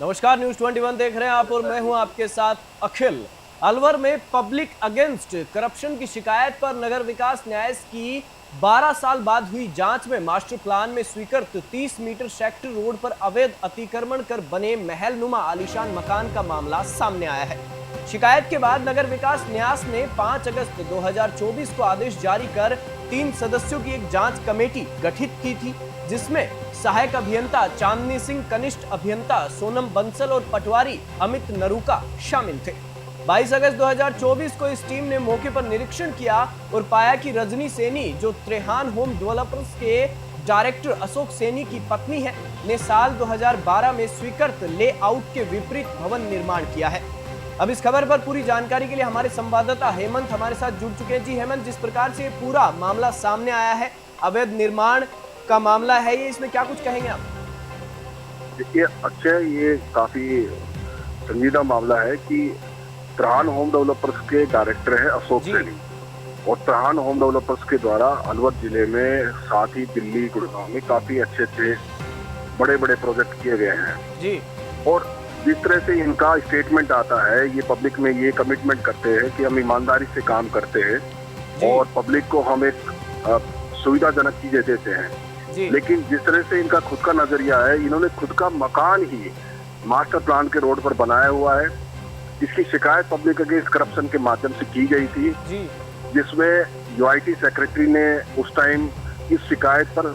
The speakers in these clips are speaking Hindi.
नमस्कार, न्यूज 21 देख रहे हैं आप और मैं हूं आपके साथ अखिल। अलवर में पब्लिक अगेंस्ट करप्शन की शिकायत पर नगर विकास न्यास की 12 साल बाद हुई जांच में मास्टर प्लान में स्वीकृत 30 मीटर सेक्टर रोड पर अवैध अतिक्रमण कर बने महल नुमा आलीशान मकान का मामला सामने आया है। शिकायत के बाद नगर विकास न्यास ने 5 अगस्त 2024 को आदेश जारी कर 3 सदस्यों की एक जांच कमेटी गठित की थी, जिसमें सहायक अभियंता चांदनी सिंह, कनिष्ठ अभियंता सोनम बंसल और पटवारी अमित नरूका शामिल थे। 22 अगस्त 2024 को इस टीम ने मौके पर निरीक्षण किया और पाया कि रजनी सैनी, जो त्रेहान होम डेवलपर्स के डायरेक्टर अशोक सैनी की पत्नी है, ने साल 2012 में स्वीकृत लेआउट के विपरीत भवन निर्माण किया है। अब इस खबर पर पूरी जानकारी के लिए हमारे संवाददाता हेमंत हमारे साथ जुड़ चुके हैं। जी हेमंत, जिस प्रकार से पूरा मामला सामने आया है, अवैध निर्माण का मामला है ये, इसमें क्या कुछ कहेंगे आप? देखिए अक्षय, ये काफी संजीदा मामला है कि त्रेहान होम डेवलपर्स के डायरेक्टर है अशोक सैनी, और त्रेहान होम डेवलपर्स के द्वारा अलवर जिले में, साथ ही दिल्ली, गुड़गांव में काफी अच्छे बड़े बड़े प्रोजेक्ट किए गए हैं जी। और जिस तरह से इनका स्टेटमेंट आता है, ये पब्लिक में ये कमिटमेंट करते हैं कि हम ईमानदारी से काम करते हैं और पब्लिक को हम एक सुविधाजनक चीजें देते हैं, लेकिन जिस तरह से इनका खुद का नजरिया है, इन्होंने खुद का मकान ही मास्टर प्लान के रोड पर बनाया हुआ है। इसकी शिकायत पब्लिक अगेंस्ट करप्शन के माध्यम से की गई थी, जिसमें यूआईटी सेक्रेटरी ने उस टाइम इस शिकायत पर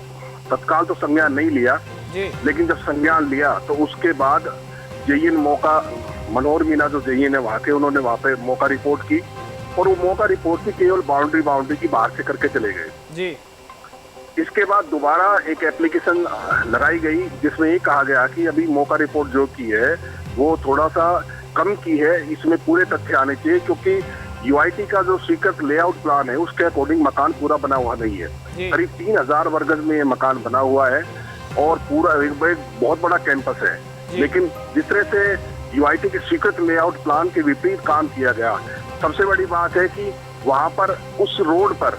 तत्काल तो संज्ञान नहीं लिया, लेकिन जब संज्ञान लिया तो उसके बाद जेईएन मनोहर मीना जो जेईएन है वहाँ के, उन्होंने वहाँ पे मौका रिपोर्ट की, और वो मौका रिपोर्ट भी केवल बाउंड्री की बाहर से करके चले गए। इसके बाद दोबारा एक एप्लीकेशन लगाई गई, जिसमें ये कहा गया कि अभी मौका रिपोर्ट जो की है वो थोड़ा सा कम की है, इसमें पूरे तथ्य आने चाहिए, क्योंकि यूआईटी का जो स्वीकृत लेआउट प्लान है उसके अकॉर्डिंग मकान पूरा बना हुआ नहीं है। करीब 3000 वर्ग गज में ये मकान बना हुआ है और पूरा एक बहुत बड़ा कैंपस है, लेकिन जिस तरह से यूआईटी के स्वीकृत लेआउट प्लान के विपरीत काम किया गया। सबसे बड़ी बात है कि वहां पर उस रोड पर,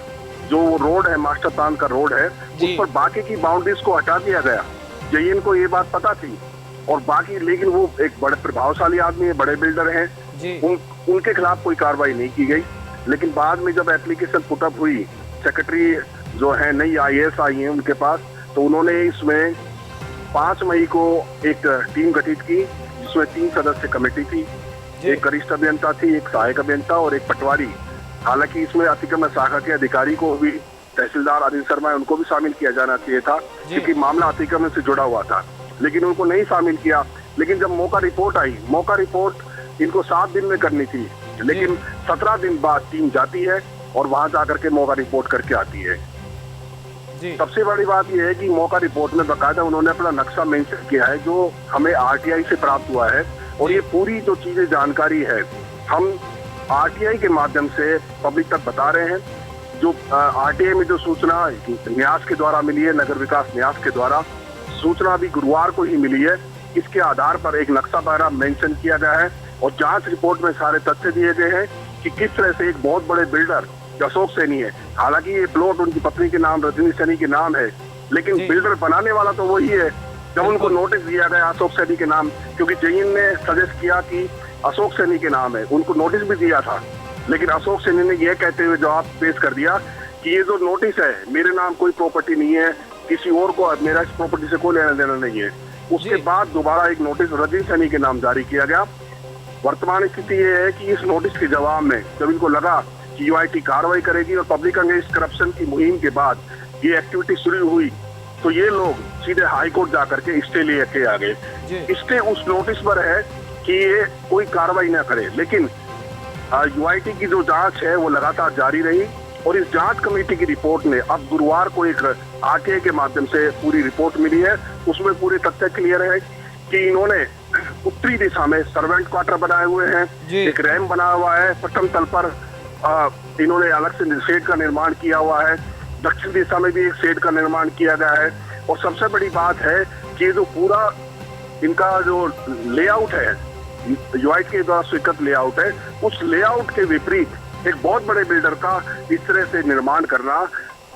जो रोड है मास्टर प्लान का रोड है, उस पर बाकी की बाउंड्रीज को हटा दिया गया। जेईएन को ये बात पता थी, और बाकी, लेकिन वो एक बड़े प्रभावशाली आदमी है, बड़े बिल्डर हैं, उनके खिलाफ कोई कार्रवाई नहीं की गई। लेकिन बाद में जब एप्लीकेशन पुटअप हुई, सेक्रेटरी जो है नई आईएएस आई है उनके पास, तो उन्होंने इसमें 5 मई को एक टीम गठित की, जिसमें 3 सदस्य कमेटी थी, एक वरिष्ठ अभियंता थी, एक सहायक अभियंता और एक पटवारी। हालांकि इसमें अतिक्रमण शाखा के अधिकारी को भी, तहसीलदार अनिल शर्मा, उनको भी शामिल किया जाना चाहिए था, क्योंकि मामला अतिक्रमण से जुड़ा हुआ था, लेकिन उनको नहीं शामिल किया। लेकिन जब मौका रिपोर्ट आई, मौका रिपोर्ट इनको 7 दिन में करनी थी, लेकिन 17 दिन बाद टीम जाती है और वहां जाकर के मौका रिपोर्ट करके आती है। सबसे बड़ी बात यह है कि मौका रिपोर्ट में बकायदा उन्होंने अपना नक्शा मेंशन किया है, जो हमें आरटीआई से प्राप्त हुआ है, और ये पूरी जो चीजें जानकारी है हम आरटीआई के माध्यम से पब्लिक तक बता रहे हैं। जो आरटीआई में जो सूचना न्यास के द्वारा मिली है, नगर विकास न्यास के द्वारा सूचना भी गुरुवार को ही मिली है, इसके आधार पर एक नक्शा वगैरह मेंशन किया गया है, और जांच रिपोर्ट में सारे तथ्य दिए गए हैं कि किस तरह से एक बहुत बड़े बिल्डर अशोक सैनी है, हालांकि ये प्लॉट उनकी पत्नी के नाम रजनी सैनी के नाम है, लेकिन बिल्डर बनाने वाला तो वही है। जब उनको नोटिस दिया गया अशोक सैनी के नाम, क्योंकि जेईएन ने सजेस्ट किया कि अशोक सैनी के नाम है, उनको नोटिस भी दिया था, लेकिन अशोक सैनी ने यह कहते हुए जवाब पेश कर दिया कि ये जो नोटिस है, मेरे नाम कोई प्रॉपर्टी नहीं है, किसी और को मेरा इस प्रॉपर्टी से कोई लेना देना नहीं है। उसके बाद दोबारा एक नोटिस रजनी सैनी के नाम जारी किया गया। वर्तमान स्थिति ये है कि इस नोटिस के जवाब में जब इनको लगा कि यूआईटी कार्रवाई करेगी और पब्लिक अगेंस्ट करप्शन की मुहिम के बाद ये एक्टिविटी शुरू हुई, तो ये लोग सीधे हाई कोर्ट जाकर के स्टे लेके आ गए। स्टे उस नोटिस पर है कि ये कोई कार्रवाई ना करे, लेकिन यूआईटी की जो जांच है वो लगातार जारी रही, और इस जांच कमेटी की रिपोर्ट ने अब गुरुवार को एक आरटीआई के माध्यम से पूरी रिपोर्ट मिली है। उसमें पूरे तथ्य क्लियर है कि इन्होंने उत्तरी दिशा में सर्वेंट क्वार्टर बनाए हुए हैं, एक रैम बना हुआ है, प्रथम तल पर इन्होंने अलग से शेड का निर्माण किया हुआ है, दक्षिण दिशा में भी एक शेड का निर्माण किया गया है, और सबसे बड़ी बात है कि जो पूरा इनका जो लेआउट है, यूआईटी के द्वारा स्वीकृत लेआउट है, उस लेआउट के विपरीत एक बहुत बड़े बिल्डर का इस तरह से निर्माण करना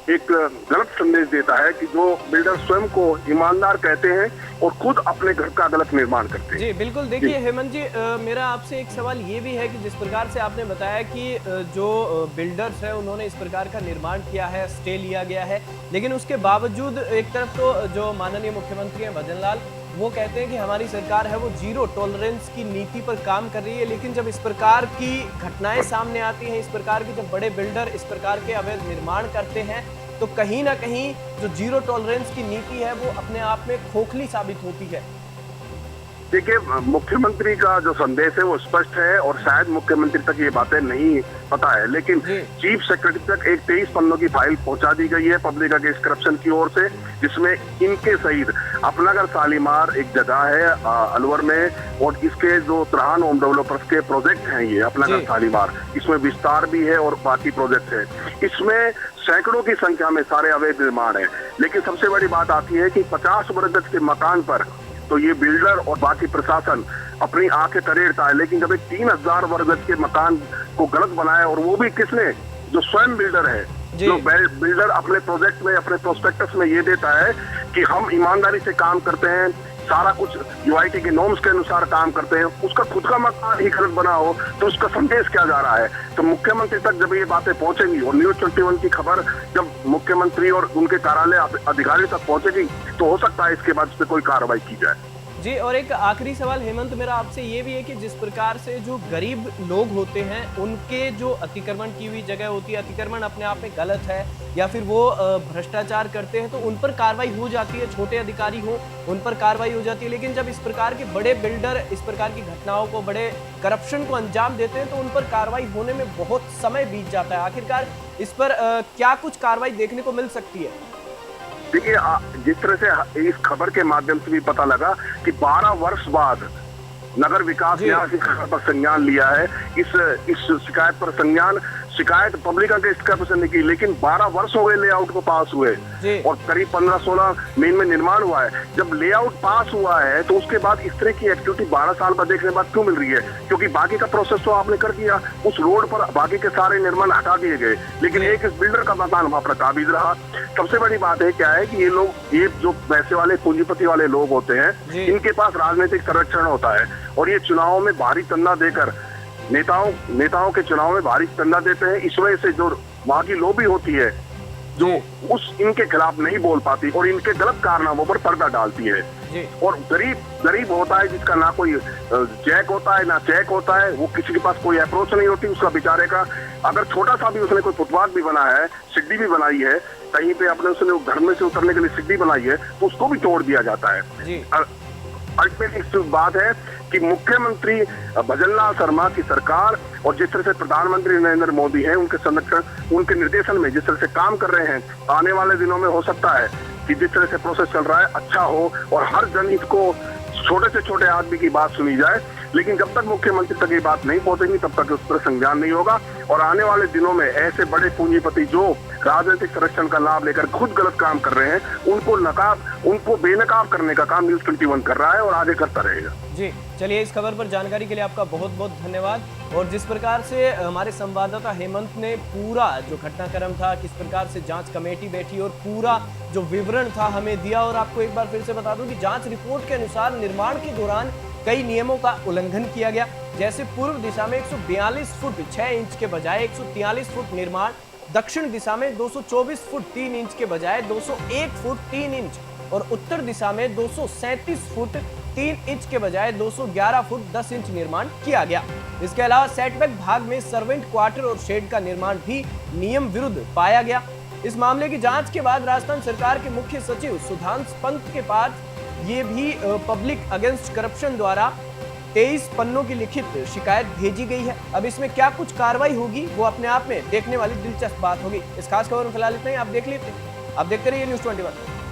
एक गलत संदेश देता है कि जो बिल्डर स्वयं को ईमानदार कहते हैं और खुद अपने घर का गलत निर्माण करते हैं। जी बिल्कुल, देखिए हेमंत जी, मेरा आपसे एक सवाल ये भी है कि जिस प्रकार से आपने बताया कि जो बिल्डर्स है उन्होंने इस प्रकार का निर्माण किया है, स्टे लिया गया है, लेकिन उसके बावजूद एक तरफ तो जो माननीय मुख्यमंत्री हैं भजन लाल, वो कहते हैं कि हमारी सरकार है वो जीरो टॉलरेंस की नीति पर काम कर रही है, लेकिन जब इस प्रकार की घटनाएं सामने आती हैं, इस प्रकार के जब बड़े बिल्डर इस प्रकार के अवैध निर्माण करते हैं, तो कहीं ना कहीं जो जीरो टॉलरेंस की नीति है वो अपने आप में खोखली साबित होती है। देखिए, मुख्यमंत्री का जो संदेश है वो स्पष्ट है और शायद मुख्यमंत्री तक ये बातें नहीं पता है, लेकिन चीफ सेक्रेटरी तक एक 23 पन्नों की फाइल पहुंचा दी गई है पब्लिक अगेंस्ट करप्शन की ओर से, जिसमें इनके सहित अपनागर शालीमार एक जगह है अलवर में, और इसके जो त्राहन होम डेवलपर्स के प्रोजेक्ट हैं, ये अपनागर शालीमार, इसमें विस्तार भी है और बाकी प्रोजेक्ट है, इसमें सैकड़ों की संख्या में सारे अवैध निर्माण है। लेकिन सबसे बड़ी बात आती है कि 50 वर्ग गज के मकान पर तो ये बिल्डर और बाकी प्रशासन अपनी आंखें तरेड़ता है, लेकिन जब एक 3000 वर्ग गज के मकान को गलत बनाया, और वो भी किसने, जो स्वयं बिल्डर है, जो बिल्डर अपने प्रोजेक्ट में, अपने प्रोस्पेक्टस में ये देता है कि हम ईमानदारी से काम करते हैं, सारा कुछ यूआईटी के नॉर्म्स के अनुसार काम करते हैं, उसका खुद का मकान ही गलत बना हो तो उसका संदेश क्या जा रहा है। तो मुख्यमंत्री तक जब ये बातें पहुंचेंगी और न्यूज़ 21 की खबर जब मुख्यमंत्री और उनके कार्यालय अधिकारी तक पहुंचेगी, तो हो सकता है इसके बाद इस पर कोई कार्रवाई की जाए। जी, और एक आखिरी सवाल हेमंत मेरा आपसे ये भी है कि जिस प्रकार से जो गरीब लोग होते हैं उनके जो अतिक्रमण की हुई जगह होती है, अतिक्रमण अपने आप में गलत है या फिर वो भ्रष्टाचार करते हैं तो उन पर कार्रवाई हो जाती है, छोटे अधिकारी हो उन पर कार्रवाई हो जाती है, लेकिन जब इस प्रकार के बड़े बिल्डर इस प्रकार की घटनाओं को, बड़े करप्शन को अंजाम देते हैं तो उन पर कार्रवाई होने में बहुत समय बीत जाता है। आखिरकार इस पर क्या कुछ कार्रवाई देखने को मिल सकती है? देखिए, जिस तरह से इस खबर के माध्यम से भी पता लगा कि 12 वर्ष बाद नगर विकास ने इस खबर पर संज्ञान लिया है, इस शिकायत पर संज्ञान, शिकायत पब्लिक अगेंस्ट करप्शन ने की, लेकिन 12 वर्ष हो गए लेआउट को पास हुए और करीब 15-16 में इनमें निर्माण हुआ है। जब लेआउट पास हुआ है तो उसके बाद इस तरह की एक्टिविटी 12 साल बाद देखने बाद क्यों मिल रही है? क्योंकि बाकी का प्रोसेस तो आपने कर दिया, उस रोड पर बाकी के सारे निर्माण हटा दिए गए, लेकिन एक इस बिल्डर का मकान वहां पर काबिज रहा। सबसे बड़ी बात है क्या है कि ये जो पैसे वाले पूंजीपति वाले लोग होते हैं, इनके पास राजनीतिक संरक्षण होता है और ये चुनावों में भारी चंदा देकर नेताओं के चुनाव में भारी चंदा देते हैं। इस वजह से जो वहां की लॉबी होती है जो इनके खिलाफ नहीं बोल पाती और इनके गलत कारनामों पर पर्दा डालती है। और गरीब होता है जिसका ना कोई चेक होता है ना चेक होता है, वो किसी के पास कोई अप्रोच नहीं होती उसका बेचारे का। अगर छोटा सा भी उसने कोई फुटपाथ भी बना है, सीढ़ी भी बनाई है, कहीं पे अपने उसने घर में से उतरने के लिए सीढ़ी बनाई है, तो उसको भी तोड़ दिया जाता है। अल्टीमेटली बात है कि मुख्यमंत्री भजनलाल शर्मा की सरकार और जिस तरह से प्रधानमंत्री नरेंद्र मोदी हैं, उनके संरक्षण, उनके निर्देशन में जिस तरह से काम कर रहे हैं, आने वाले दिनों में हो सकता है कि जिस तरह से प्रोसेस चल रहा है अच्छा हो और हर जनहित को, छोटे से छोटे आदमी की बात सुनी जाए। लेकिन जब तक मुख्यमंत्री तक ये बात नहीं पहुंचेगी तब तक उस पर संज्ञान नहीं होगा और आने वाले दिनों में ऐसे बड़े पूंजीपति जो राजनीतिक संरक्षण का लाभ लेकर खुद गलत काम कर रहे हैं, उनको बेनकाब करने का काम न्यूज़ 21 कर रहा है और आगे करता रहेगा। जी, चलिए, इस खबर पर जानकारी के लिए आपका बहुत बहुत धन्यवाद। और जिस प्रकार से हमारे संवाददाता हेमंत ने पूरा जो घटनाक्रम था, किस प्रकार से जांच कमेटी बैठी और पूरा जो विवरण था हमें दिया, और आपको एक बार फिर से बता दूं कि जांच रिपोर्ट के अनुसार निर्माण के दौरान कई नियमों का उल्लंघन किया गया, जैसे पूर्व दिशा में 142 फुट 6 इंच के बजाय 143 फुट निर्माण, दक्षिण दिशा में 224 फुट 3 इंच के बजाय 201 फुट 3 इंच और उत्तर दिशा में 237 फुट 3 इंच के बजाय 211 फुट 10 इंच निर्माण किया गया। इसके अलावा सेटबैक भाग में सर्वेंट क्वार्टर और शेड का निर्माण भी नियम विरुद्ध पाया गया। इस मामले की जांच के बाद राजस्थान सरकार के मुख्य सचिव सुधांशु पंत के पास ये भी पब्लिक अगेंस्ट करप्शन द्वारा 23 पन्नों की लिखित शिकायत भेजी गई है। अब इसमें क्या कुछ कार्रवाई होगी वो अपने आप में देखने वाली दिलचस्प बात होगी। इस खास खबर में फिलहाल इतना ही। आप देखते रहिए न्यूज़ 21।